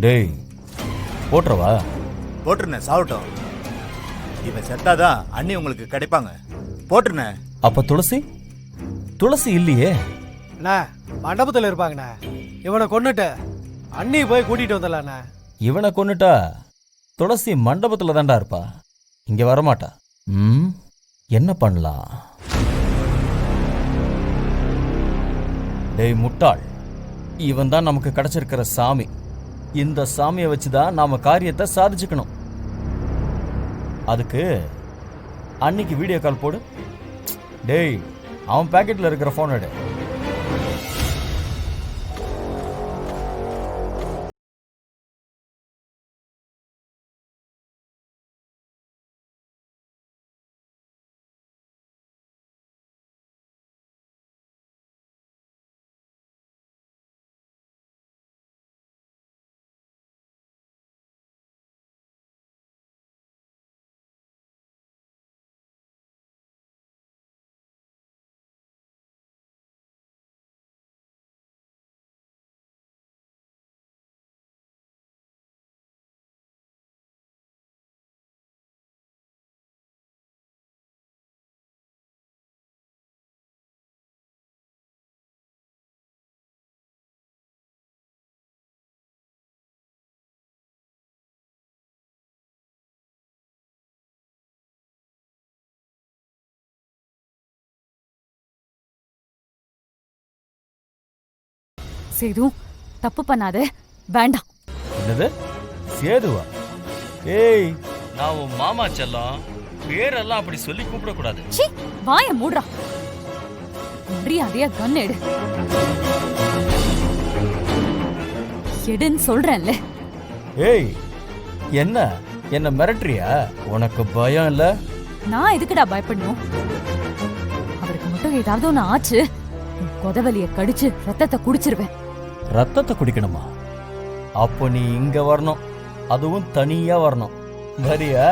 டேய் போட்டுறவா? போட்டுருண்ணே, சாவட்டும். இவன் செத்தாதான் அண்ணி உங்களுக்கு கிடைப்பாங்க. போட்டுருண்ணே. அப்ப துளசி? துளசி இல்லையே. அண்ணா மண்டபத்தில் இருப்பாங்கண்ணா. இவனை கொன்னுட்டு அண்ணி போய் கூட்டிட்டு வந்துடலாண்ணா. இவனை கொன்னுட்டா துளசி மண்டபத்துல தான்டா இருப்பா, இங்க வரமாட்டா. என்ன பண்ணலாம்? டேய் முட்டாள், இவன் தான் நமக்கு கிடைச்சிருக்கிற சாமி. இந்த சாமியை வச்சுதான் நாம காரியத்தை சாதிச்சுக்கணும். அதுக்கு அன்னைக்கு வீடியோ கால் போடு. டேய் அவன் பாக்கெட்ல இருக்கிற போன் எடு. சேது, தப்பு பண்ணாத, வேண்டாம். என்னது சேதுவா? ஏய் நான் உன் மாமா செல்லம், பேரெல்லாம் அப்படி சொல்லி கூப்பிடக்கூடாது. சீ, வாய மூடுறா. மரியாதையா கன் எடு. எடுன்னு சொல்றேன்ல. ஏய் என்ன என்ன மிரட்டுறியா? உனக்கு பயம் இல்ல? நான் எதுக்குடா பயப்படணும்? அவருக்கு மட்டும் ஏதாவது ஒண்ணு ஆச்சு, கொதவலிய கடிச்சு ரத்தத்தை குடிச்சிருவேன். ரத்தத்தை குடிக்கணுமா? அப்போ நீ இங்க வரணும், அதுவும் தனியா வரணும். வரியா?